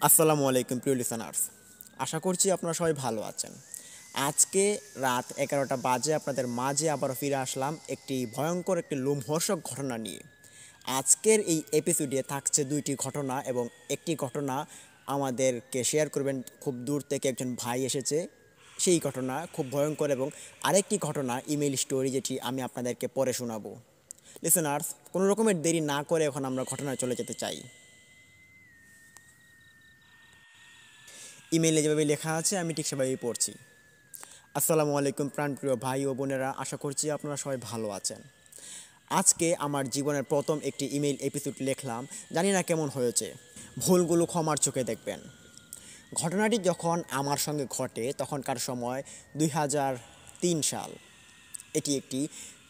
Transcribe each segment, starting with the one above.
আসসালামু আলাইকুম প্রিয় লিসেনার্স। আশা করছি আপনারা সবাই ভালো আছেন। আজকে রাত 11টা বাজে আপনাদের মাঝে আবারও ফিরে আসলাম একটি ভয়ঙ্কর একটি লোমহর্ষক ঘটনা নিয়ে। আজকের এই এপিসোডে থাকছে দুইটি ঘটনা এবং একটি ঘটনা আমাদেরকে শেয়ার করবেন, খুব দূর থেকে একজন ভাই এসেছে, সেই ঘটনা খুব ভয়ঙ্কর, এবং আরেকটি ঘটনা ইমেইল স্টোরি যেটি আমি আপনাদেরকে পরে শোনাবো। লিসেনার্স, কোনো রকমের দেরি না করে এখন আমরা ঘটনায় চলে যেতে চাই। ইমেইলে যেভাবে লেখা আছে আমি ঠিক সেভাবেই পড়ছি। আসসালামু আলাইকুম প্রাণপ্রিয় ভাই ও বোনেরা, আশা করছি আপনারা সবাই ভালো আছেন। আজকে আমার জীবনের প্রথম একটি ইমেইল এপিসোড লিখলাম, জানি না কেমন হয়েছে, ভুলগুলো ক্ষমার চোখে দেখবেন। ঘটনাটি যখন আমার সঙ্গে ঘটে তখনকার সময় 2003 সাল। এটি একটি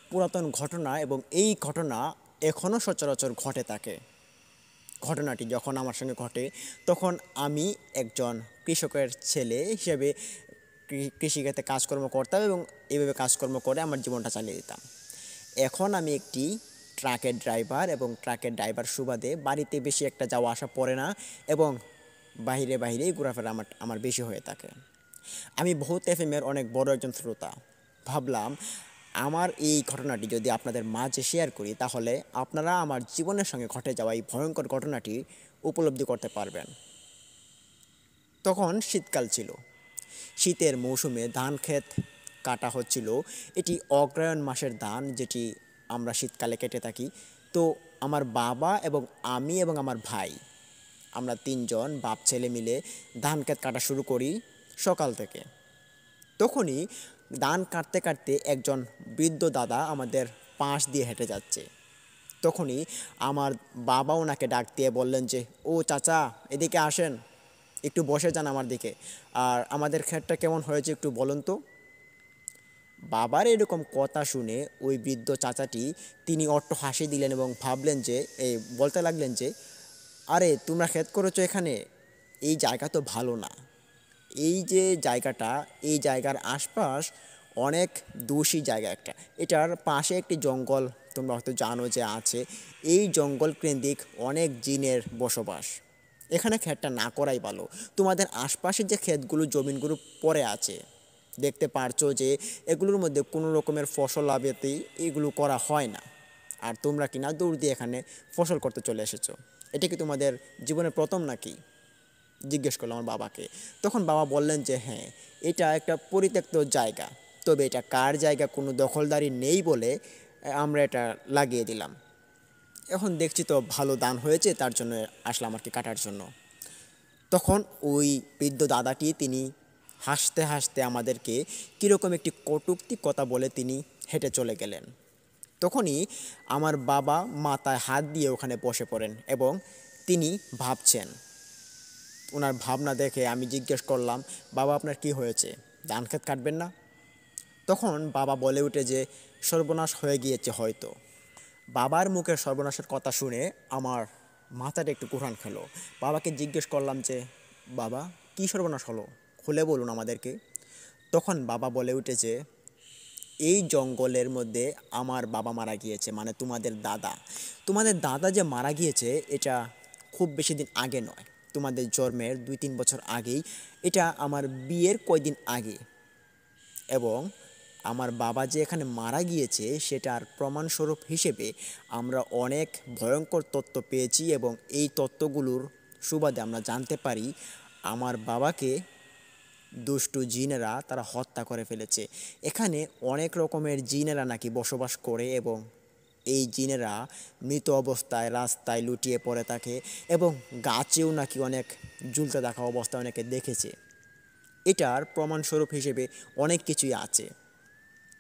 পুরাতন ঘটনা এবং এই ঘটনা এখনও সচরাচর ঘটে থাকে। ঘটনাটি যখন আমার সঙ্গে ঘটে তখন আমি একজন কৃষকের ছেলে হিসেবে কৃষিখাতে কাজকর্ম করতাম এবং এইভাবে কাজকর্ম করে আমার জীবনটা চালিয়ে দিতাম। এখন আমি একটি ট্রাকের ড্রাইভার এবং ট্রাকের ড্রাইভার সুবাদে বাড়িতে বেশি একটা যাওয়া আসা পড়ে না এবং বাহিরেই ঘোরাফেরা আমার বেশি হয়ে থাকে। আমি বহুত এফএমের অনেক বড় একজন শ্রোতা। ভাবলাম আমার এই ঘটনাটি যদি আপনাদের মাঝে শেয়ার করি তাহলে আপনারা আমার জীবনের সঙ্গে ঘটে যাওয়া এই ভয়ঙ্কর ঘটনাটি উপলব্ধি করতে পারবেন। তখন শীতকাল ছিল। শীতের মৌসুমে ধান ক্ষেত কাটা হচ্ছিল। এটি অগ্রহায়ণ মাসের ধান, যেটি আমরা শীতকালে কেটে থাকি। তো আমার বাবা এবং আমি এবং আমার ভাই, আমরা তিনজন বাপ ছেলে মিলে ধান ক্ষেত কাটা শুরু করি সকাল থেকে। তখনই ধান কাটতে কাটতে একজন বৃদ্ধ দাদা আমাদের পাশ দিয়ে হেঁটে যাচ্ছে। তখনই আমার বাবা ওনাকে ডাক দিয়ে বললেন যে, ও চাচা, এদিকে আসেন, একটু বসে যান আমার দিকে, আর আমাদের ক্ষেতটা কেমন হয়েছে একটু বলুন তো। বাবার এরকম কথা শুনে ওই বৃদ্ধ চাচাটি তিনি অট্ট হাসি দিলেন এবং ভাবলেন যে, বলতে লাগলেন যে, আরে তোমরা ক্ষেত করেছো এখানে, এই জায়গা তো ভালো না। এই যে জায়গাটা, এই জায়গার আশপাশ অনেক দোষী জায়গা একটা। এটার পাশে একটি জঙ্গল তোমরা হয়তো জানো যে আছে। এই জঙ্গল কেন্দ্রিক অনেক জিনের বসবাস। এখানে ক্ষেতটা না করাই ভালো। তোমাদের আশপাশের যে ক্ষেতগুলো জমিনগুলো পড়ে আছে, দেখতে পারছো যে এগুলোর মধ্যে কোনো রকমের ফসল আবাদি এগুলো করা হয় না। আর তোমরা কিনা দৌড় দিয়ে এখানে ফসল করতে চলে এসেছো। এটা কি তোমাদের জীবনের প্রথম নাকি? জিজ্ঞেস করলাম আমার বাবাকে। তখন বাবা বললেন যে হ্যাঁ, এটা একটা পরিত্যক্ত জায়গা, তবে এটা কার জায়গা কোনো দখলদারি নেই বলে আমরা এটা লাগিয়ে দিলাম। এখন দেখছি তো ভালো দান হয়েছে, তার জন্য আসলাম আর কি কাটার জন্য। তখন ওই বৃদ্ধ দাদাটি তিনি হাসতে হাসতে আমাদেরকে কীরকম একটি কটূক্তি কথা বলে তিনি হেঁটে চলে গেলেন। তখনই আমার বাবা মাথায় হাত দিয়ে ওখানে বসে পড়েন এবং তিনি ভাবছেন। ওনার ভাবনা দেখে আমি জিজ্ঞেস করলাম, বাবা আপনার কি হয়েছে, ধান ক্ষেত কাটবেন না? তখন বাবা বলে উঠে যে, সর্বনাশ হয়ে গিয়েছে হয়তো। বাবার মুখের সর্বনাশের কথা শুনে আমার মাথাটা একটু কুরআন খেলো। বাবাকে জিজ্ঞেস করলাম যে, বাবা কি সর্বনাশ হলো, খুলে বলুন আমাদেরকে। তখন বাবা বলে উঠে যে, এই জঙ্গলের মধ্যে আমার বাবা মারা গিয়েছে, মানে তোমাদের দাদা যে মারা গিয়েছে এটা খুব বেশি দিন আগে নয়, তোমাদের জন্মের 2-3 বছর আগেই, এটা আমার বিয়ের কয়দিন আগে। এবং আমার বাবা যে এখানে মারা গিয়েছে সেটার প্রমাণস্বরূপ হিসেবে আমরা অনেক ভয়ঙ্কর তথ্য পেয়েছি এবং এই তথ্যগুলোর সুবাদে আমরা জানতে পারি আমার বাবাকে দুষ্টু জিনেরা তারা হত্যা করে ফেলেছে। এখানে অনেক রকমের জিনেরা নাকি বসবাস করে এবং এই জিনেরা মৃত অবস্থায় রাস্তায় লুটিয়ে পড়ে থাকে এবং গাছেও নাকি অনেক ঝুলতে থাকা অবস্থায় অনেকে দেখেছে। এটার প্রমাণস্বরূপ হিসেবে অনেক কিছুই আছে।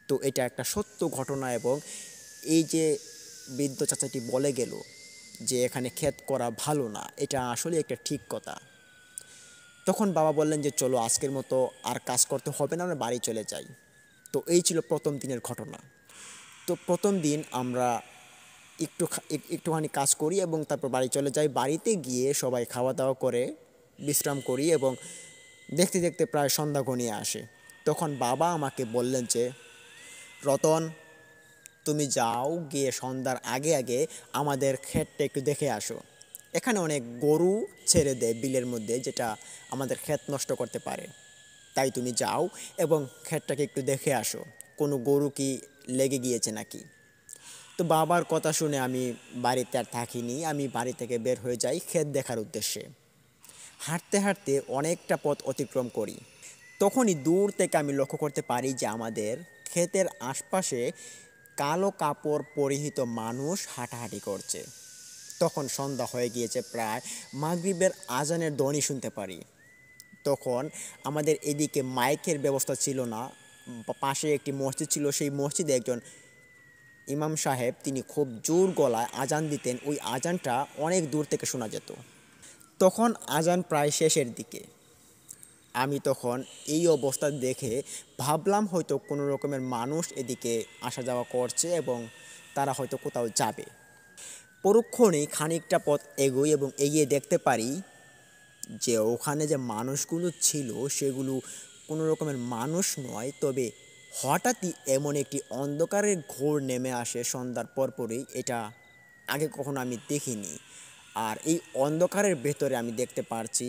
তো এটা একটা সত্য ঘটনা এবং এই যে বৃদ্ধ চাচাটি বলে গেল যে এখানে ক্ষেত করা ভালো না, এটা আসলে একটা ঠিক কথা। তখন বাবা বললেন যে চলো আজকের মতো আর কাজ করতে হবে না, আমরা বাড়ি চলে যাই। তো এই ছিল প্রথম দিনের ঘটনা। তো প্রথম দিন আমরা একটুখানি কাজ করি এবং তারপর বাড়ি চলে যাই। বাড়িতে গিয়ে সবাই খাওয়া দাওয়া করে বিশ্রাম করি এবং দেখতে দেখতে প্রায় সন্ধ্যা ঘনিয়ে আসে। তখন বাবা আমাকে বললেন যে, রতন, তুমি যাও, গিয়ে সন্ধ্যার আগে আগে আমাদের ক্ষেতটা একটু দেখে আসো। এখানে অনেক গরু ছেড়ে দেয় বিলের মধ্যে, যেটা আমাদের ক্ষেত নষ্ট করতে পারে। তাই তুমি যাও এবং ক্ষেতটাকে একটু দেখে আসো, কোনো গরু কি লেগে গিয়েছে নাকি। তো বাবার কথা শুনে আমি বাড়িতে আর থাকিনি, আমি বাড়ি থেকে বের হয়ে যাই ক্ষেত দেখার উদ্দেশ্যে। হাঁটতে হাঁটতে অনেকটা পথ অতিক্রম করি। তখনই দূর থেকে আমি লক্ষ্য করতে পারি যে আমাদের ক্ষেতের আশপাশে কালো কাপড় পরিহিত মানুষ হাঁটাহাঁটি করছে। তখন সন্ধ্যা হয়ে গিয়েছে, প্রায় মাগরিবের আজানের ধ্বনি শুনতে পারি। তখন আমাদের এদিকে মাইকের ব্যবস্থা ছিল না, পাশে একটি মসজিদ ছিল, সেই মসজিদে একজন ইমাম সাহেব তিনি খুব জোর গলায় আজান দিতেন, ওই আজানটা অনেক দূর থেকে শোনা যেত। তখন আজান প্রায় শেষের দিকে। আমি তখন এই অবস্থা দেখে ভাবলাম হয়তো কোনো রকমের মানুষ এদিকে আসা যাওয়া করছে এবং তারা হয়তো কোথাও যাবে। পরক্ষণেই খানিকটা পথ এগোই এবং এগিয়ে দেখতে পারি যে ওখানে যে মানুষগুলো ছিল সেগুলো কোনো রকমের মানুষ নয়, তবে হঠাৎই এমন একটি অন্ধকারের ঘোর নেমে আসে সন্ধ্যার পরপরই, এটা আগে কখনো আমি দেখিনি। আর এই অন্ধকারের ভেতরে আমি দেখতে পারছি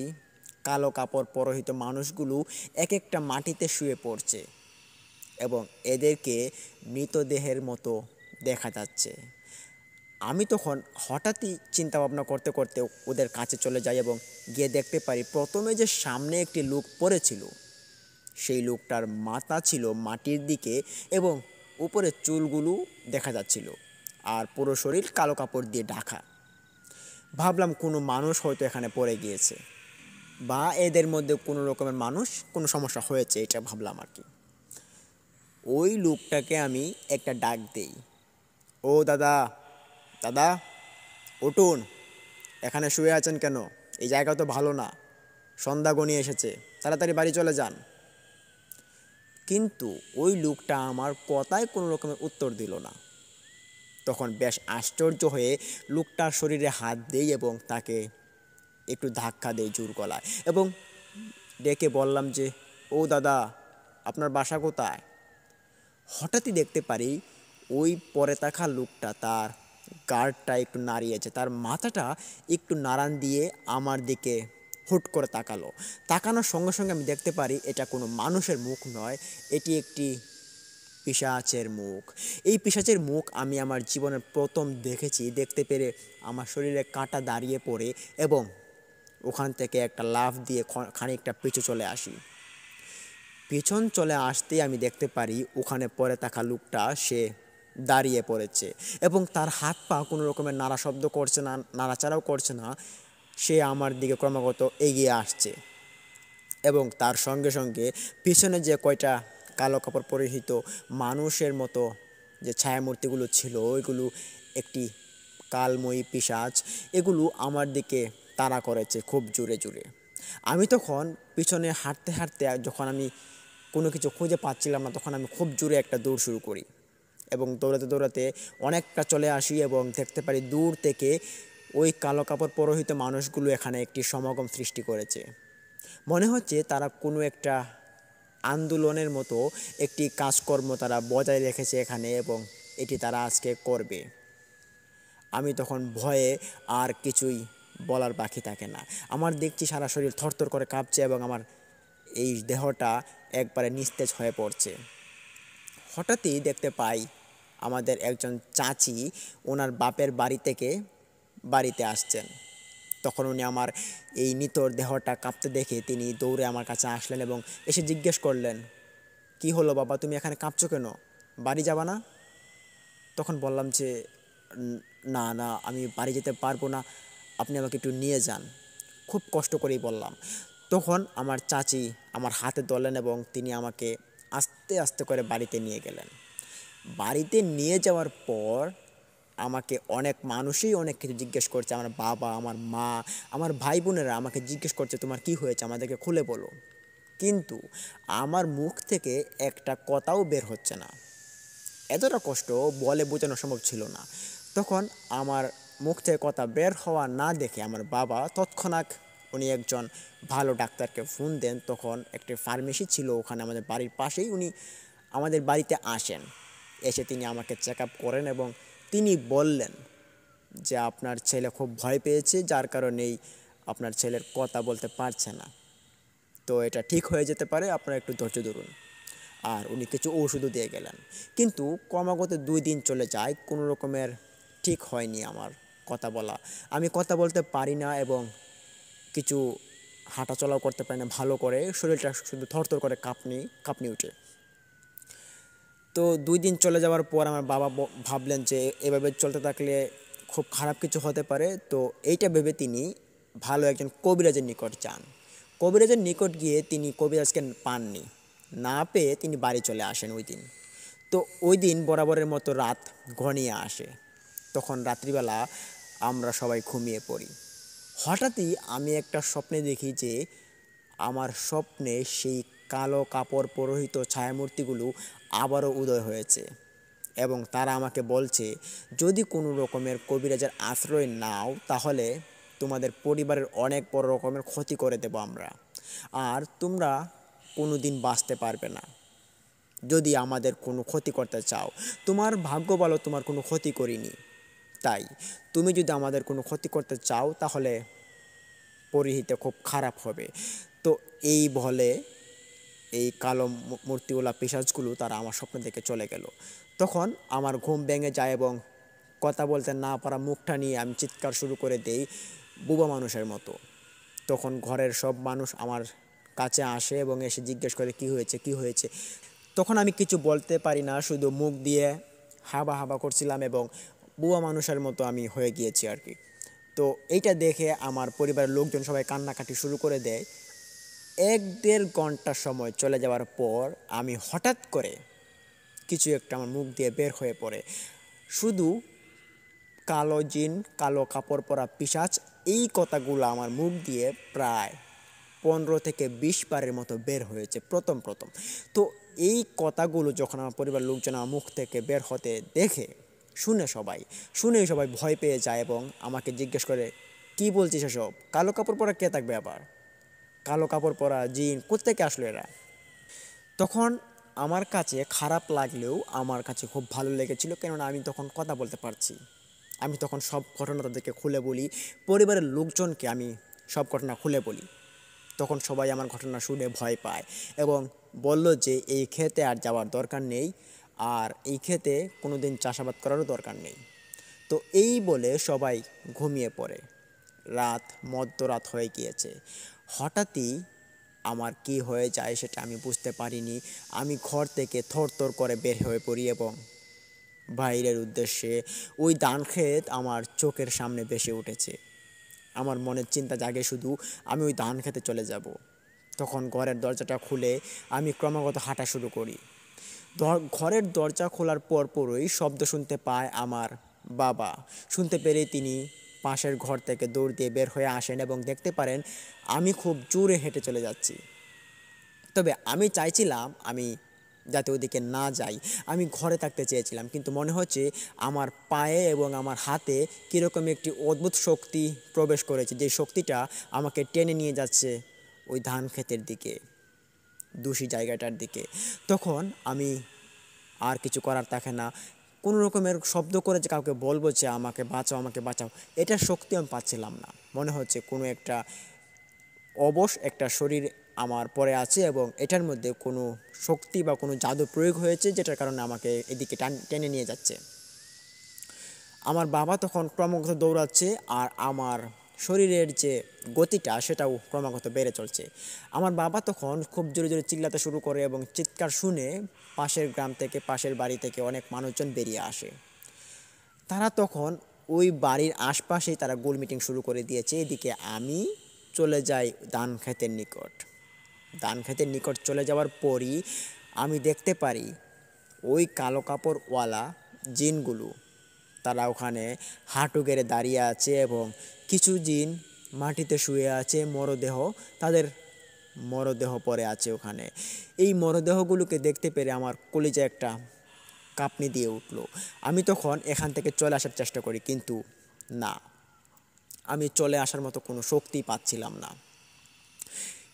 কালো কাপড় পরিহিত মানুষগুলো এক একটা মাটিতে শুয়ে পড়ছে এবং এদেরকে মৃতদেহের মতো দেখা যাচ্ছে। আমি তখন হঠাৎই চিন্তা ভাবনা করতে করতে ওদের কাছে চলে যাই এবং গিয়ে দেখতে পারি প্রথমে যে সামনে একটি লোক পড়েছিল, সেই লোকটার মাথা ছিল মাটির দিকে এবং উপরে চুলগুলো দেখা যাচ্ছিল, আর পুরো শরীর কালো কাপড় দিয়ে ঢাকা। ভাবলাম কোনো মানুষ হয়তো এখানে পড়ে গিয়েছে বা এদের মধ্যে কোনো রকমের মানুষ কোনো সমস্যা হয়েছে, এটা ভাবলাম আর কি। ওই লোকটাকে আমি একটা ডাক দেই, ও দাদা, দাদা উঠুন, এখানে শুয়ে আছেন কেন? এই জায়গা তো ভালো না, সন্ধ্যা গনিয়ে এসেছে, তাড়াতাড়ি বাড়ি চলে যান। কিন্তু ওই লোকটা আমার কথায় কোনো রকমের উত্তর দিল না। তখন বেশ আশ্চর্য হয়ে লোকটার শরীরে হাত দেই এবং তাকে একটু ধাক্কা দেই জোর গলায় এবং ডেকে বললাম যে, ও দাদা, আপনার বাসা কোথায়? হঠাৎই দেখতে পারি ওই পরে থাকা লোকটা তার গার্ডটা একটু নাড়িয়েছে, তার মাথাটা একটু নাড়ান দিয়ে আমার দিকে হুট করে তাকালো। তাকানোর সঙ্গে সঙ্গে আমি দেখতে পারি এটা কোনো মানুষের মুখ নয়, এটি একটি পিশাচের মুখ। এই পিশাচের মুখ আমি আমার জীবনের প্রথম দেখেছি। দেখতে পেরে আমার শরীরে কাঁটা দাঁড়িয়ে পড়ে এবং ওখান থেকে একটা লাফ দিয়ে খানিকটা পিছু চলে আসি। পিছন চলে আসতেই আমি দেখতে পারি ওখানে পড়ে থাকা লোকটা সে দাঁড়িয়ে পড়েছে এবং তার হাত পা কোনো রকমের নাড়া শব্দ করছে না, নাড়াচাড়াও করছে না। সে আমার দিকে ক্রমাগত এগিয়ে আসছে এবং তার সঙ্গে সঙ্গে পিছনে যে কয়টা কালো কাপড় পরিহিত মানুষের মতো যে ছায়ামূর্তিগুলো ছিল, ওইগুলো একটি কালময়ী পিশাচ, এগুলো আমার দিকে তাড়া করেছে খুব জোরে জোরে। আমি তখন পিছনে হাঁটতে হাঁটতে যখন আমি কোনো কিছু খুঁজে পাচ্ছিলাম না, তখন আমি খুব জোরে একটা দৌড় শুরু করি এবং দৌড়াতে দৌড়াতে অনেকটা চলে আসি এবং দেখতে পারি দূর থেকে ওই কালো কাপড় পরিহিত মানুষগুলো এখানে একটি সমাগম সৃষ্টি করেছে। মনে হচ্ছে তারা কোনো একটা আন্দোলনের মতো একটি কাজকর্ম তারা বজায় রেখেছে এখানে এবং এটি তারা আজকে করবে। আমি তখন ভয়ে আর কিছুই বলার বাকি থাকে না। আমার দেখছি সারা শরীর থরথর করে কাঁপছে এবং আমার এই দেহটা একবারে নিস্তেজ হয়ে পড়ছে। হঠাৎই দেখতে পাই আমাদের একজন চাচি ওনার বাপের বাড়ি থেকে বাড়িতে আসছেন। তখন উনি আমার এই নিতর দেহটা কাঁপতে দেখে তিনি দৌড়ে আমার কাছে আসলেন এবং এসে জিজ্ঞেস করলেন, কি হলো বাবা, তুমি এখানে কাঁপছো কেন? বাড়ি যাবা না? তখন বললাম যে, না না, আমি বাড়ি যেতে পারবো না, আপনি আমাকে একটু নিয়ে যান। খুব কষ্ট করেই বললাম। তখন আমার চাচি আমার হাতে ধরলেন এবং তিনি আমাকে আস্তে আস্তে করে বাড়িতে নিয়ে গেলেন। বাড়িতে নিয়ে যাওয়ার পর আমাকে অনেক মানুষই অনেক কিছু জিজ্ঞেস করছে, আমার বাবা, আমার মা, আমার ভাই বোনেরা আমাকে জিজ্ঞেস করছে, তোমার কি হয়েছে, আমাদেরকে খুলে বলো। কিন্তু আমার মুখ থেকে একটা কথাও বের হচ্ছে না। এতটা কষ্ট বলে বোঝানো সম্ভব ছিল না। তখন আমার মুখ থেকে কথা বের হওয়া না দেখে আমার বাবা তৎক্ষণাৎ উনি একজন ভালো ডাক্তারকে ফোন দেন। তখন একটি ফার্মেসি ছিল ওখানে আমাদের বাড়ির পাশেই, উনি আমাদের বাড়িতে আসেন। এসে তিনি আমাকে চেক আপ করেন এবং তিনি বললেন যে আপনার ছেলে খুব ভয় পেয়েছে, যার কারণেই আপনার ছেলের কথা বলতে পারছে না। তো এটা ঠিক হয়ে যেতে পারে, আপনারা একটু ধৈর্য ধরুন। আর উনি কিছু ওষুধও দিয়ে গেলেন। কিন্তু ক্রমাগত 2 দিন চলে যায়, কোনো রকমের ঠিক হয়নি আমার কথা বলা। আমি কথা বলতে পারি না এবং কিছু হাঁটাচলাও করতে পারি না ভালো করে, শরীরটা শুধু থরথর করে কাঁপনি উঠে। তো 2 দিন চলে যাওয়ার পর আমার বাবা ভাবলেন যে এভাবে চলতে থাকলে খুব খারাপ কিছু হতে পারে। তো এইটা ভেবে তিনি ভালো একজন কবিরাজের নিকট যান। কবিরাজের নিকট গিয়ে তিনি কবিরাজকে পাননি, না পেয়ে তিনি বাড়ি চলে আসেন ওই দিন। তো ওই দিন বরাবরের মতো রাত ঘনিয়ে আসে। তখন রাত্রিবেলা আমরা সবাই ঘুমিয়ে পড়ি। হঠাৎই আমি একটা স্বপ্নে দেখি যে আমার স্বপ্নে সেই কালো কাপড় পরিহিত ছায়ামূর্তিগুলো আবারও উদয় হয়েছে এবং তারা আমাকে বলছে, যদি কোনো রকমের কবিরাজের আশ্রয় নাও তাহলে তোমাদের পরিবারের অনেক বড় রকমের ক্ষতি করে দেব আমরা, আর তোমরা কোনো দিন বাঁচতে পারবে না। যদি আমাদের কোনো ক্ষতি করতে চাও, তোমার ভাগ্য ভালো তোমার কোনো ক্ষতি করিনি, তাই তুমি যদি আমাদের কোনো ক্ষতি করতে চাও তাহলে পরিহিতে খুব খারাপ হবে। তো এই বলে এই কালো মূর্তিওয়ালা পিশাচগুলো তারা আমার স্বপ্ন থেকে চলে গেল। তখন আমার ঘুম ভেঙে যায় এবং কথা বলতে না পারা মুখটা নিয়ে আমি চিৎকার শুরু করে দেই বুবা মানুষের মতো। তখন ঘরের সব মানুষ আমার কাছে আসে এবং এসে জিজ্ঞেস করে কী হয়েছে কী হয়েছে। তখন আমি কিছু বলতে পারি না, শুধু মুখ দিয়ে হাবা হাবা করছিলাম এবং বুবা মানুষের মতো আমি হয়ে গিয়েছি আর কি। তো এইটা দেখে আমার পরিবারের লোকজন সবাই কান্নাকাটি শুরু করে দেয়। 1-1.5 ঘন্টা সময় চলে যাওয়ার পর আমি হঠাৎ করে কিছু একটা আমার মুখ দিয়ে বের হয়ে পড়ে। শুধু কালো জিন, কালো কাপড় পরা পিশাচ, এই কথাগুলো আমার মুখ দিয়ে প্রায় 15 থেকে 20 বারের মতো বের হয়েছে প্রথম প্রথম। তো এই কথাগুলো যখন আমার পরিবারের লোকজন আমার মুখ থেকে বের হতে দেখে, শুনে সবাই ভয় পেয়ে যায় এবং আমাকে জিজ্ঞেস করে, কি বলছিস এসব? কালো কাপড় পরা কে থাকবে আবার? কালো কাপড় পরা জিন কোত্থেকে আসলো এরা? তখন আমার কাছে খারাপ লাগলেও আমার কাছে খুব ভালো লেগেছিল, কেননা আমি তখন কথা বলতে পারছি। আমি তখন সব ঘটনা তাদেরকে খুলে বলি, পরিবারের লোকজনকে আমি সব ঘটনা খুলে বলি। তখন সবাই আমার ঘটনা শুনে ভয় পায় এবং বলল যে এই ক্ষেতে আর যাওয়ার দরকার নেই, আর এই ক্ষেতে কোনো দিন চাষাবাদ করারও দরকার নেই। তো এই বলে সবাই ঘুমিয়ে পড়ে। মধ্যরাত হয়ে গিয়েছে। হঠাৎই আমার কি হয়ে যায় সেটা আমি বুঝতে পারিনি। আমি ঘর থেকে থরথর করে বের হয়ে পড়ি এবং বাইরের উদ্দেশ্যে ওই ধান ক্ষেত আমার চোখের সামনে ভেসে উঠেছে। আমার মনের চিন্তা জাগে শুধু আমি ওই ধান খেতে চলে যাব। তখন ঘরের দরজাটা খুলে আমি ক্রমাগত হাঁটা শুরু করি। ঘরের দরজা খোলার পরপরই শব্দ শুনতে পায় আমার বাবা। শুনতে পেরেই তিনি পাশের ঘর থেকে দৌড় দিয়ে বের হয়ে আসেন এবং দেখতে পারেন আমি খুব জোরে হেঁটে চলে যাচ্ছি। তবে আমি চাইছিলাম আমি যাতে ওদিকে না যাই, আমি ঘরে থাকতে চেয়েছিলাম, কিন্তু মনে হচ্ছে আমার পায়ে এবং আমার হাতে কীরকম একটি অদ্ভুত শক্তি প্রবেশ করেছে, যে শক্তিটা আমাকে টেনে নিয়ে যাচ্ছে ওই ধান ক্ষেতের দিকে, দূষী জায়গাটার দিকে। তখন আমি আর কিছু করার থাকে না, কোনো রকমের শব্দ করে যে কাউকে বলবো যে আমাকে বাঁচাও আমাকে বাঁচাও, এটার শক্তি আমি পাচ্ছিলাম না। মনে হচ্ছে কোনো একটা অবশ একটা শরীর আমার পরে আছে এবং এটার মধ্যে কোনো শক্তি বা কোনো জাদু প্রয়োগ হয়েছে, যেটার কারণে আমাকে এদিকে টেনে নিয়ে যাচ্ছে। আমার বাবা তখন ক্রমাগত দৌড়াচ্ছে আর আমার শরীরের যে গতিটা সেটাও ক্রমাগত বেড়ে চলছে। আমার বাবা তখন খুব জোরে জোরে চিল্লাতে শুরু করে এবং চিৎকার শুনে পাশের গ্রাম থেকে, পাশের বাড়ি থেকে অনেক মানুষজন বেরিয়ে আসে। তারা তখন ওই বাড়ির আশপাশেই তারা গোল মিটিং শুরু করে দিয়েছে। এদিকে আমি চলে যাই ধান ক্ষেতের নিকট। ধান ক্ষেতের নিকট চলে যাওয়ার পরই আমি দেখতে পারি ওই কালো কাপড়ওয়ালা জিনগুলো তারা ওখানে হাঁটু গেড়ে দাঁড়িয়ে আছে এবং কিছু জিন মাটিতে শুয়ে আছে, তাদের মরদেহ পড়ে আছে ওখানে। এই মরদেহগুলোকে দেখতে পেরে আমার কলিজায় একটা কাঁপুনি দিয়ে উঠলো। আমি তখন এখান থেকে চলে আসার চেষ্টা করি, কিন্তু না, আমি চলে আসার মতো কোনো শক্তি পাচ্ছিলাম না।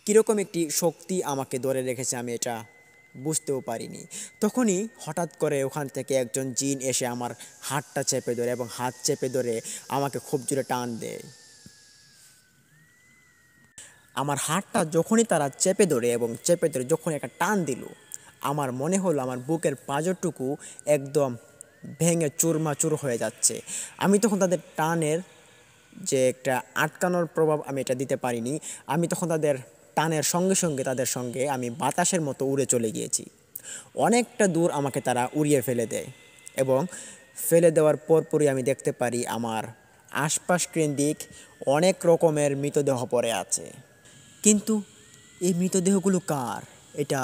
কীরকম একটি শক্তি আমাকে ধরে রেখেছে আমি এটা বুঝতেও পারিনি। তখনই হঠাৎ করে ওখান থেকে একজন জিন এসে আমার হাতটা চেপে ধরে এবং হাত চেপে ধরে আমাকে খুব জোরে টান দেয়। আমার হাতটা যখনই তারা চেপে ধরে এবং চেপে ধরে যখন একটা টান দিল, আমার মনে হলো আমার বুকের পাঁজরটুকু একদম ভেঙে চুরমাচুর হয়ে যাচ্ছে। আমি তখন তাদের টানের যে একটা আটকানোর প্রভাব আমি এটা দিতে পারিনি। আমি তখন তাদের টানের সঙ্গে সঙ্গে তাদের সঙ্গে আমি বাতাসের মতো উড়ে চলে গিয়েছি। অনেকটা দূর আমাকে তারা উড়িয়ে ফেলে দেয় এবং ফেলে দেওয়ার পরপরই আমি দেখতে পারি আমার আশপাশ কেন্দ্রিক অনেক রকমের মৃতদেহ পড়ে আছে। কিন্তু এই মৃতদেহগুলো কার এটা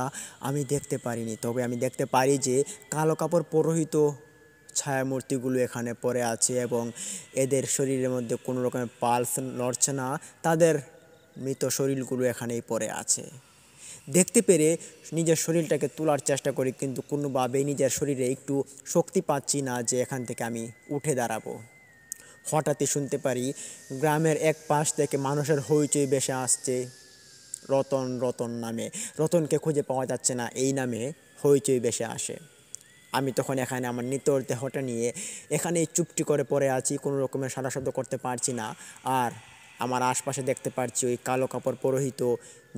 আমি দেখতে পারিনি। তবে আমি দেখতে পারি যে কালো কাপড় পরিহিত ছায়ামূর্তিগুলো এখানে পড়ে আছে এবং এদের শরীরের মধ্যে কোনো রকমের পালস নড়ছে না। তাদের মৃত শরীরগুলো এখানেই পড়ে আছে। দেখতে পেরে নিজের শরীরটাকে তোলার চেষ্টা করি, কিন্তু কোনোভাবেই নিজের শরীরে একটু শক্তি পাচ্ছি না যে এখান থেকে আমি উঠে দাঁড়াবো। হঠাৎই শুনতে পারি গ্রামের এক পাশ থেকে মানুষের হইচই ভেসে আসছে রতন রতন নামে। রতনকে খুঁজে পাওয়া যাচ্ছে না এই নামে হইচই ভেসে আসে। আমি তখন এখানে আমার নিতর দেহটা নিয়ে এখানেই চুপটি করে পড়ে আছি, কোনো রকমের সাড়া শব্দ করতে পারছি না। আর আমার আশপাশে দেখতে পাচ্ছি ওই কালো কাপড় পরিহিত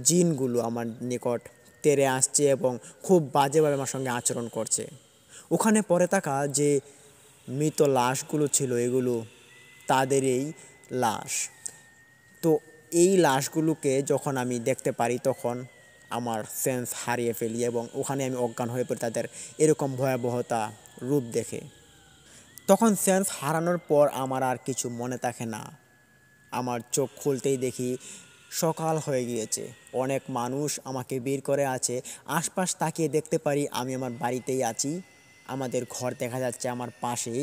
জিনগুলো আমার নিকট তেড়ে আসছে এবং খুব বাজেভাবে আমার সঙ্গে আচরণ করছে। ওখানে পড়ে থাকা যে মৃত লাশগুলো ছিল এগুলো তাদেরই লাশ। তো এই লাশগুলোকে যখন আমি দেখতে পারি তখন আমার সেন্স হারিয়ে ফেলি এবং ওখানে আমি অজ্ঞান হয়ে পড়ি তাদের এরকম ভয়াবহতা রূপ দেখে। তখন সেন্স হারানোর পর আমার আর কিছু মনে থাকে না। আমার চোখ খুলতেই দেখি সকাল হয়ে গিয়েছে। অনেক মানুষ আমাকে বের করে আছে। আশপাশ তাকিয়ে দেখতে পারি আমি আমার বাড়িতেই আছি। আমাদের ঘর দেখা যাচ্ছে আমার পাশেই।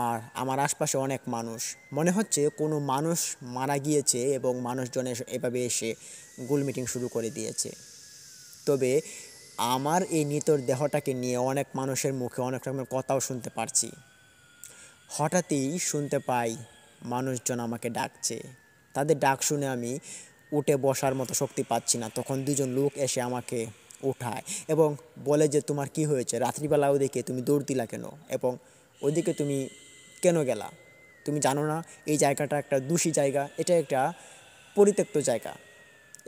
আর আমার আশপাশে অনেক মানুষ। মনে হচ্ছে কোনো মানুষ মারা গিয়েছে এবং মানুষজন এভাবে এসে গোল মিটিং শুরু করে দিয়েছে। তবে আমার এই নিতর দেহটাকে নিয়ে অনেক মানুষের মুখে অনেক রকমের কথাও শুনতে পারছি। হঠাৎই শুনতে পাই মানুষজন আমাকে ডাকছে। তাদের ডাক শুনে আমি উঠে বসার মতো শক্তি পাচ্ছি না। তখন দুজন লোক এসে আমাকে উঠায় এবং বলে যে তোমার কি হয়েছে, রাত্রিবেলা ওদিকে তুমি দৌড় দিলা কেন এবং ওদিকে তুমি কেন গেলা? তুমি জানো না এই জায়গাটা একটা দূষী জায়গা, এটা একটা পরিত্যক্ত জায়গা।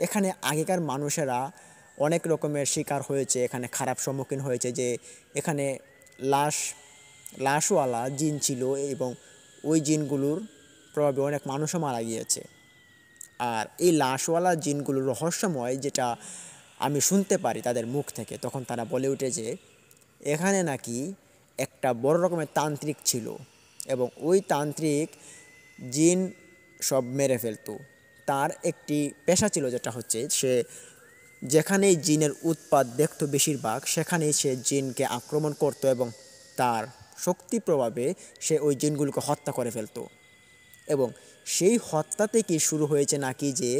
এখানে আগেকার মানুষেরা অনেক রকমের শিকার হয়েছে, এখানে খারাপ সম্মুখীন হয়েছে যে এখানে লাশ লাশওয়ালা জিন ছিল এবং ওই জিনগুলোর প্রভাবে অনেক মানুষও মারা গিয়েছে। আর এই লাশওয়ালা জিনগুলোর রহস্যময় যেটা আমি শুনতে পারি তাদের মুখ থেকে, তখন তারা বলে ওঠে যে এখানে নাকি একটা বড় রকমের তান্ত্রিক ছিল এবং ওই তান্ত্রিক জিন সব মেরে ফেলতো। তার একটি পেশা ছিল যেটা হচ্ছে সে যেখানেই জিনের উৎপাত দেখতো বেশিরভাগ সেখানেই সে জিনকে আক্রমণ করতো এবং তার শক্তি প্রভাবে সে ওই জিনগুলোকে হত্যা করে ফেলতো। এবং সেই হত্যা থেকেই শুরু হয়েছে নাকি যে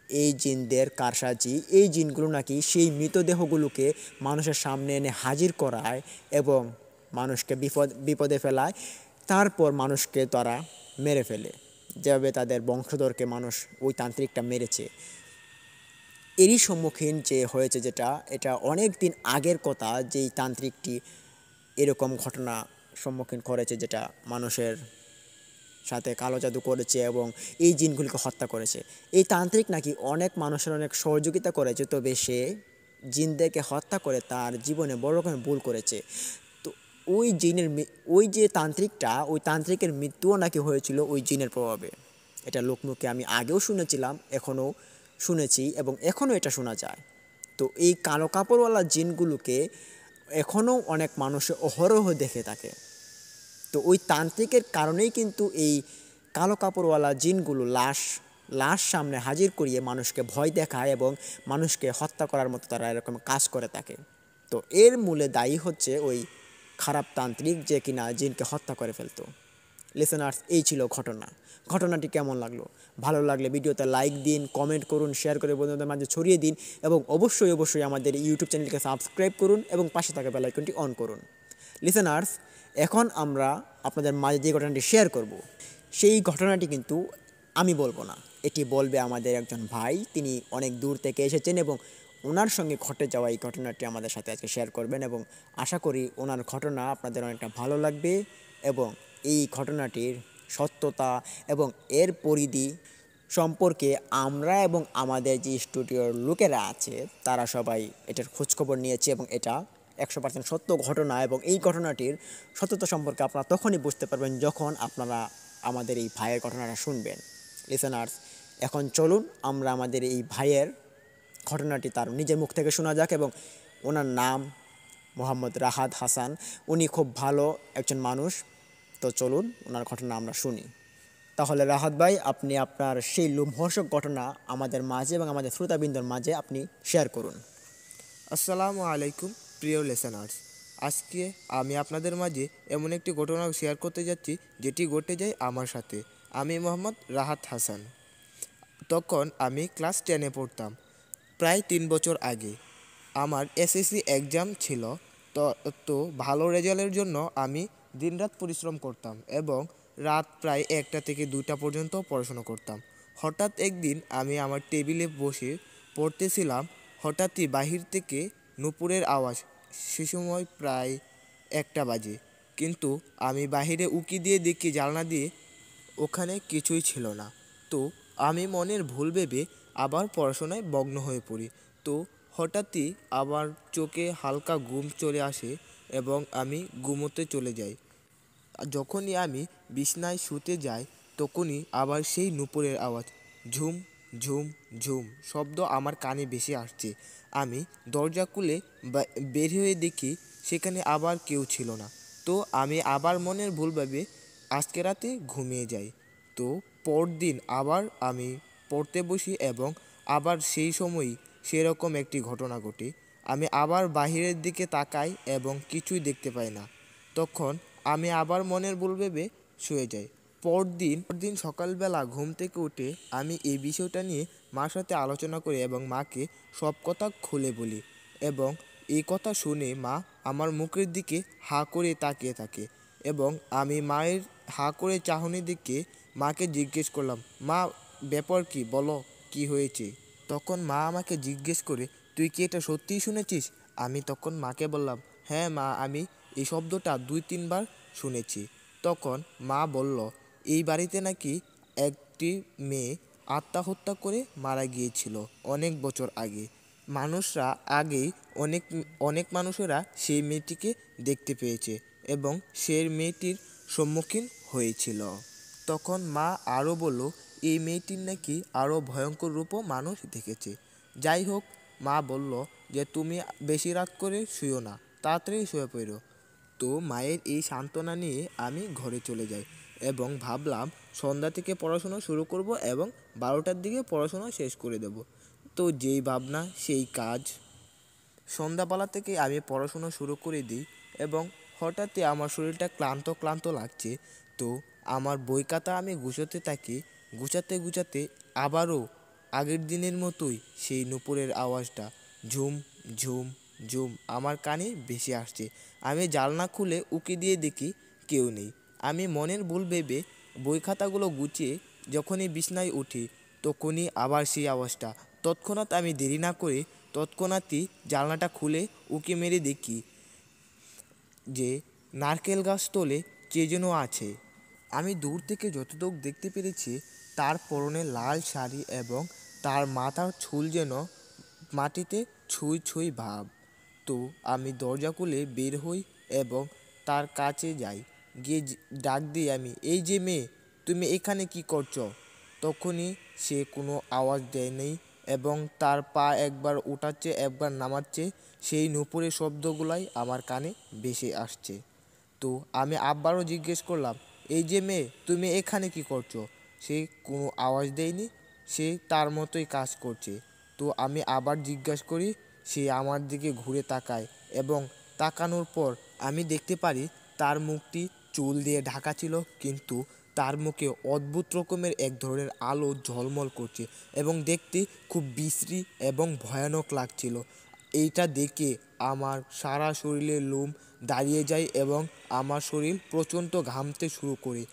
এই জিনদের কারসাজি, এই জিনগুলো নাকি সেই মৃতদেহগুলোকে মানুষের সামনে এনে হাজির করায় এবং মানুষকে বিপদে ফেলায়। তারপর মানুষকে তারা মেরে ফেলে, যেভাবে তাদের বংশধরকে মানুষ ওই তান্ত্রিকটা মেরেছে। এরই সম্মুখীন যে হয়েছে যেটা, এটা অনেক দিন আগের কথা যেই তান্ত্রিকটি এরকম ঘটনা সম্মুখীন করেছে, যেটা মানুষের সাথে কালো জাদু করেছে এবং এই জিনগুলিকে হত্যা করেছে। এই তান্ত্রিক নাকি অনেক মানুষের অনেক সহযোগিতা করেছে, তবে সে জিনদেরকে হত্যা করে তার জীবনে বড় রকমের ভুল করেছে। তো ওই যে তান্ত্রিকটা, ওই তান্ত্রিকের মৃত্যুও নাকি হয়েছিল ওই জিনের প্রভাবে। এটা লোকমুখে আমি আগেও শুনেছিলাম, এখনও শুনেছি এবং এখনও এটা শোনা যায়। তো এই কালো কাপড়ওয়ালা জিনগুলোকে এখনও অনেক মানুষ অহরহ দেখে থাকে। তো ওই তান্ত্রিকের কারণেই কিন্তু এই কালো কাপড়ওয়ালা জিনগুলো লাশ সামনে হাজির করিয়ে মানুষকে ভয় দেখায় এবং মানুষকে হত্যা করার মতো তারা এরকম কাজ করে থাকে। তো এর মূলে দায়ী হচ্ছে ওই খারাপ তান্ত্রিক যে কিনা জিনকে হত্যা করে ফেলতো। লিসেনার্স, এই ছিল ঘটনাটি কেমন লাগলো? ভালো লাগলে ভিডিওতে লাইক দিন, কমেন্ট করুন, শেয়ার করে বন্ধুদের মাঝে ছড়িয়ে দিন এবং অবশ্যই আমাদের ইউটিউব চ্যানেলকে সাবস্ক্রাইব করুন এবং পাশে থাকা বেল আইকনটি অন করুন। লিসেনার্স, এখন আমরা আপনাদের মাঝে যে ঘটনাটি শেয়ার করব, সেই ঘটনাটি কিন্তু আমি বলবো না, এটি বলবে আমাদের একজন ভাই। তিনি অনেক দূর থেকে এসেছেন এবং ওনার সঙ্গে ঘটে যাওয়া এই ঘটনাটি আমাদের সাথে আজকে শেয়ার করবেন এবং আশা করি ওনার ঘটনা আপনাদের অনেকটা ভালো লাগবে এবং এই ঘটনাটির সত্যতা এবং এর পরিধি সম্পর্কে আমরা এবং আমাদের যে স্টুডিওর লোকেরা আছে তারা সবাই এটার খোঁজখবর নিয়েছে এবং এটা 100% সত্য ঘটনা এবং এই ঘটনাটির সত্যতা সম্পর্কে আপনারা তখনই বুঝতে পারবেন যখন আপনারা আমাদের এই ভাইয়ের ঘটনাটা শুনবেন। লিসেনার্স, এখন চলুন আমরা আমাদের এই ভাইয়ের ঘটনাটি তার নিজের মুখ থেকে শোনা যাক এবং ওনার নাম মোহাম্মদ রাহাত হাসান। উনি খুব ভালো একজন মানুষ। তো চলুন ওনার ঘটনা আমরা শুনি। তাহলে রাহাত ভাই, আপনি আপনার সেই লোমহর্ষক ঘটনা আমাদের মাঝে এবং আমাদের শ্রোতাবৃন্দর মাঝে আপনি শেয়ার করুন। আসসালামু আলাইকুম প্রিয় লিসেনার্স। আজকে আমি আপনাদের মাঝে এমন একটি ঘটনা শেয়ার করতে যাচ্ছি যেটি ঘটে যায় আমার সাথে। আমি মোহাম্মদ রাহাত হাসান। তখন আমি ক্লাস 10-এ পড়তাম, প্রায় 3 বছর আগে। আমার এসএসসি এক্সাম ছিল। তো ভালো রেজাল্টের জন্য আমি দিনরাত পরিশ্রম করতাম এবং রাত প্রায় 1টা থেকে 2টা পর্যন্ত পড়াশোনা করতাম। হঠাৎ একদিন আমি আমার টেবিলে বসে পড়তেছিলাম, হঠাৎই বাহির থেকে নূপুরের আওয়াজ। সে সময় প্রায় 1টা বাজে, কিন্তু আমি বাহিরে উঁকি দিয়ে দেখি জানলা দিয়ে ওখানে কিছুই ছিল না। তো আমি মনের ভুল ভেবে আবার পড়াশোনায় মগ্ন হয়ে পড়ি। তো হঠাৎই আমার চোখে হালকা ঘুম চলে আসে এবং আমি ঘুমোতে চলে যাই। যখনই আমি বিছানায় শুতে যাই তখনই আবার সেই নূপুরের আওয়াজ, ঝুম ঝুম ঝুম শব্দ আমার কানে ভেসে আসছে। আমি দরজা খুলে বের হয়ে দেখি সেখানে আবার কেউ ছিল না। তো আমি আবার মনের ভুল ভেবে আজকে রাতে ঘুমিয়ে যাই। তো পরদিন আবার আমি পড়তে বসি এবং আবার সেই সময়ই সেরকম একটি ঘটনা ঘটে। আমি আবার বাহিরের দিকে তাকাই এবং কিছুই দেখতে পাই না। তখন আমি আবার মনের ভুল ভেবে শুয়ে যাই। পরদিন সকালবেলা ঘুম থেকে উঠে আমি এই বিষয়টা নিয়ে মার সাথে আলোচনা করি এবং মাকে সব কথা খুলে বলি এবং এই কথা শুনে মা আমার মুখের দিকে হাঁ করে তাকিয়ে থাকে এবং আমি মায়ের হাঁ করে চাহনি দিকে মাকে জিজ্ঞেস করলাম, মা ব্যাপার কি, বলো কি হয়েছে? তখন মা আমাকে জিজ্ঞেস করে, তুই কি এটা সত্যিই শুনেছিস? আমি তখন মাকে বললাম, হ্যাঁ মা, আমি এই শব্দটা 2-3 বার শুনেছি। তখন মা বলল, এই বাড়িতে নাকি একটি মেয়ে আত্মহত্যা করে মারা গিয়েছিল অনেক বছর আগে। মানুষরা আগেই অনেক অনেক মানুষেরা সেই মেয়েটিকে দেখতে পেয়েছে এবং সেই মেয়েটির সম্মুখীন হয়েছিল। তখন মা আরও বলল, এই মেয়েটির নাকি আরও ভয়ঙ্কর রূপও মানুষ দেখেছে। যাই হোক, মা বলল যে তুমি বেশি রাত করে শুয়ো না, তাড়াতাড়ি শুয়ে পড়ো। তো মায়ের এই সান্ত্বনা নিয়ে আমি ঘরে চলে যাই এবং ভাবলাম সন্ধ্যা থেকে পড়াশোনা শুরু করব এবং 12টার দিকে পড়াশোনা শেষ করে দেব। তো যেই ভাবনা সেই কাজ। সন্ধ্যাবেলা থেকে আমি পড়াশোনা শুরু করে দিই এবং হঠাৎই আমার শরীরটা ক্লান্ত ক্লান্ত লাগছে। তো আমার বই খাতা আমি গুছোতে থাকি। গুছাতে গুছাতে আবারও আগের দিনের মতোই সেই নূপুরের আওয়াজটা, ঝুম ঝুম ঝুম, আমার কানে ভেসে আসছে। আমি জানলা খুলে উঁকি দিয়ে দেখি কেউ নেই। আমি মনের ভুল ভেবে বই খাতাগুলো গুছিয়ে যখনই বিছানায় উঠি তখনই আবার সেই আওয়াজটা। তৎক্ষণাৎ আমি দেরি না করে তৎক্ষণাৎই জানলাটা খুলে উঁকি মেরে দেখি যে নারকেল গাছ তলে কে যেন আছে। আমি দূর থেকে যতটুকু দেখতে পেরেছি তার পরনে লাল শাড়ি এবং তার মাথার চুল যেন মাটিতে ছুঁই ছুঁই ভাব। তো আমি দরজা খুলে বের হই এবং তার কাছে যাই। গিয়ে ডাক দিই আমি, এই যে মেয়ে, তুমি এখানে কি করছো? তখনই সে কোনো আওয়াজ দেয়নি এবং তার পা একবার উঠাচ্ছে একবার নামাচ্ছে। সেই নূপুরের শব্দগুলাই আমার কানে ভেসে আসছে। তো আমি আবারও জিজ্ঞেস করলাম, এই যে মেয়ে, তুমি এখানে কি করছো? সে কোনো আওয়াজ দেয়নি, সে তার মতোই কাজ করছে। তো আমি আবার জিজ্ঞাসা করি, সে আমার দিকে ঘুরে তাকায় এবং তাকানোর পর আমি দেখতে পারি তার মুখটি চুল দিয়ে ঢাকা ছিল, কিন্তু তার মুখে অদ্ভুত রকমের এক ধরনের আলো ঝলমল করছে এবং দেখতে খুব বিশ্রী এবং ভয়ানক লাগছিল। এইটা দেখে আমার সারা শরীরের লোম দাঁড়িয়ে যায় এবং আমার শরীর প্রচণ্ড ঘামতে শুরু করে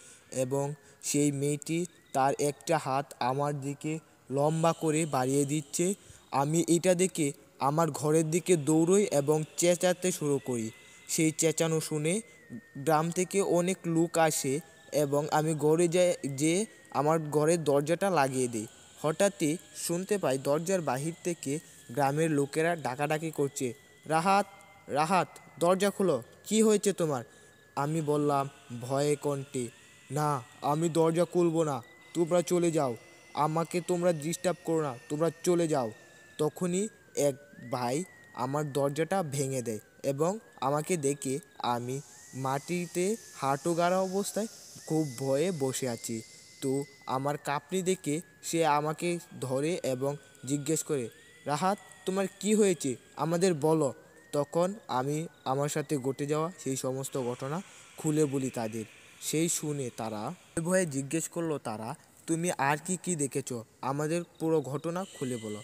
এবং সেই মেয়েটি তার একটা হাত আমার দিকে লম্বা করে বাড়িয়ে দিচ্ছে। আমি এটা দেখে আমার ঘরের দিকে দৌড়ই এবং চেঁচাতে শুরু করি। সেই চেঁচানো শুনে গ্রাম থেকে অনেক লোক আসে এবং আমি ঘরে যে আমার ঘরের দরজাটা লাগিয়ে দিই। হঠাৎই শুনতে পাই দরজার বাহির থেকে গ্রামের লোকেরা ডাকাডাকি করছে, রাহাত, রাহাত, দরজা খোলো, কি হয়েছে তোমার? আমি বললাম ভয়ে কণ্ঠে, না, আমি দরজা খুলবো না, তোমরা চলে যাও, আমাকে তোমরা ডিস্টার্ব করো না, তোমরা চলে যাও। তখনই এক ভাই আমার দরজাটা ভেঙে দেয় এবং আমাকে দেখে আমি মাটিতে হাঁটু গাড়া অবস্থায় খুব ভয়ে বসে আছি। তো আমার কাঁপুনি দেখে সে আমাকে ধরে এবং জিজ্ঞেস করে, রাহাত, তোমার কি হয়েছে আমাদের বলো। তখন আমি আমার সাথে ঘটে যাওয়া সেই সমস্ত ঘটনা খুলে বলি তাদের। সেই শুনে তারা ভয়ে জিজ্ঞেস করলো, তারা, তুমি আর কি কি দেখেছো, আমাদের পুরো ঘটনা খুলে বলো।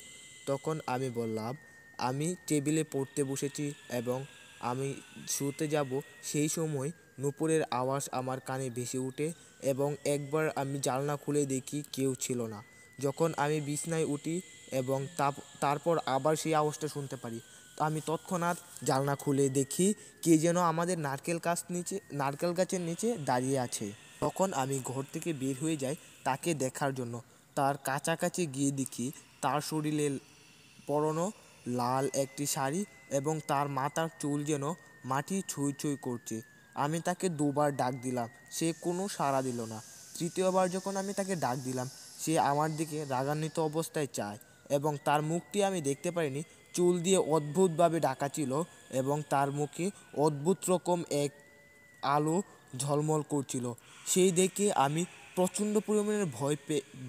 তখন আমি বললাম, আমি টেবিলে পড়তে বসেছি এবং আমি শুতে যাব, সেই সময় নূপুরের আওয়াজ আমার কানে ভেসে ওঠে এবং একবার আমি জানলা খুলে দেখি কেউ ছিল না। যখন আমি বিছানায় উঠি এবং তারপর আবার সেই আওয়াজটা শুনতে পারি, আমি তৎক্ষণাৎ জানলা খুলে দেখি কে যেন আমাদের নারকেল গাছের নিচে দাঁড়িয়ে আছে। তখন আমি ঘর থেকে বের হয়ে যাই তাকে দেখার জন্য। তার কাছাকাছি গিয়ে দেখি তার শরীরে পরনো লাল একটি শাড়ি এবং তার মাথার চুল যেন মাটি ছুঁই ছুঁই করছে। আমি তাকে দুবার ডাক দিলাম, সে কোনো সাড়া দিল না। তৃতীয়বার যখন আমি তাকে ডাক দিলাম, সে আমার দিকে রাগান্বিত অবস্থায় চায় এবং তার মুখটি আমি দেখতে পারিনি, চুল দিয়ে অদ্ভুতভাবে ঢাকা ছিল এবং তার মুখে অদ্ভুত রকম এক আলো ঝলমল করছিল। সেই দেখে আমি প্রচণ্ড পরিমাণে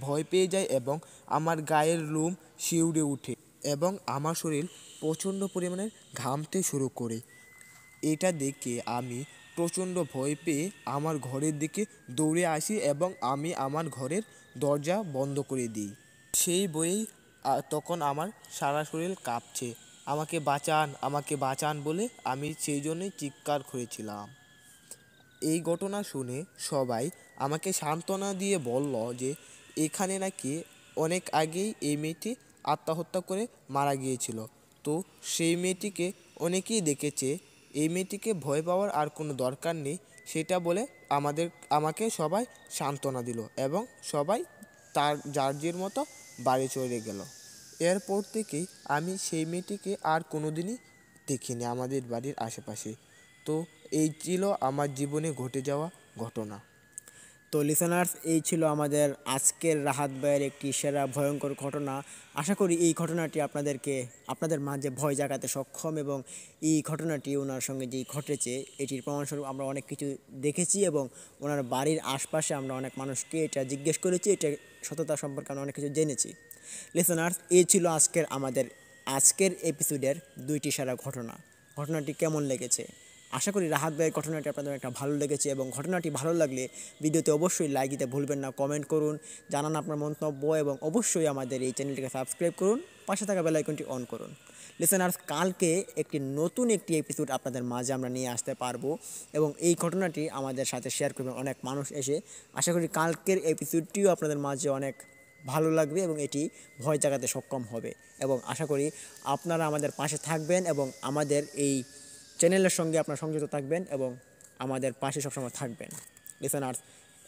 ভয় পেয়ে যাই এবং আমার গায়ের লোম শিউরে ওঠে এবং আমার শরীর প্রচণ্ড পরিমাণে ঘামতে শুরু করে। এটা দেখে আমি প্রচণ্ড ভয় পেয়ে আমার ঘরের দিকে দৌড়ে আসি এবং আমি আমার ঘরের দরজা বন্ধ করে দিই। সেই বয়েই তখন আমার সারা শরীর কাঁপছে, আমাকে বাঁচান, আমাকে বাঁচান বলে আমি সেই জন্যই চিৎকার করেছিলাম। এই ঘটনা শুনে সবাই আমাকে সান্ত্বনা দিয়ে বলল যে এখানে নাকি অনেক আগেই এই মেয়েটি আত্মহত্যা করে মারা গিয়েছিল। তো সেই মেয়েটিকে অনেকেই দেখেছে, এই মেয়েটিকে ভয় পাওয়ার আর কোনো দরকার নেই, সেটা বলে আমাকে সবাই সান্ত্বনা দিল এবং সবাই তার যার যার মতো বাড়ি চলে গেল। এরপর থেকেই আমি সেই মেয়েটিকে আর কোনো দিনই দেখিনি আমাদের বাড়ির আশেপাশে। তো এই ছিল আমার জীবনে ঘটে যাওয়া ঘটনা। তো লিসেনার্স, এই ছিল আমাদের আজকের রাহাত ভাইয়ের একটি সেরা ভয়ঙ্কর ঘটনা। আশা করি এই ঘটনাটি আপনাদের মাঝে ভয় জাগাতে সক্ষম এবং এই ঘটনাটি ওনার সঙ্গে যেই ঘটেছে এটির প্রমাণস্বরূপ আমরা অনেক কিছু দেখেছি এবং ওনার বাড়ির আশপাশে আমরা অনেক মানুষকে এটা জিজ্ঞেস করেছি, এটা সততা সম্পর্কে আমরা অনেক কিছু জেনেছি। লিসেনার্স, এই ছিল আজকের এপিসোডের 2টি সেরা ঘটনাটি কেমন লেগেছে? আশা করি রাহাত ভাইয়ের ঘটনাটি আপনাদের একটা ভালো লেগেছে এবং ঘটনাটি ভালো লাগলে ভিডিওতে অবশ্যই লাইক দিতে ভুলবেন না, কমেন্ট করুন, জানান আপনার মন্তব্য এবং অবশ্যই আমাদের এই চ্যানেলটিকে সাবস্ক্রাইব করুন, পাশে থাকা বেল আইকনটি অন করুন। লিসেনার্স, কালকে নতুন একটি এপিসোড আপনাদের মাঝে আমরা নিয়ে আসতে পারবো এবং এই ঘটনাটি আমাদের সাথে শেয়ার করবেন অনেক মানুষ এসে। আশা করি কালকের এপিসোডটিও আপনাদের মাঝে অনেক ভালো লাগবে এবং এটি ভয় জাগাতে সক্ষম হবে এবং আশা করি আপনারা আমাদের পাশে থাকবেন এবং আমাদের এই চ্যানেলের সঙ্গে আপনারা সংযুক্ত থাকবেন এবং আমাদের পাশে সবসময় থাকবেন। লিসেনার্স,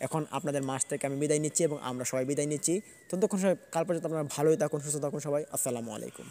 এখন আপনাদের মাছ থেকে আমি বিদায় নিচ্ছি এবং আমরা সবাই বিদায় নিচ্ছি। ততক্ষণ সবাই কাল পর্যন্ত আপনারা ভালোই থাকুন, সুস্থ থাকুন সবাই। আসসালামু আলাইকুম।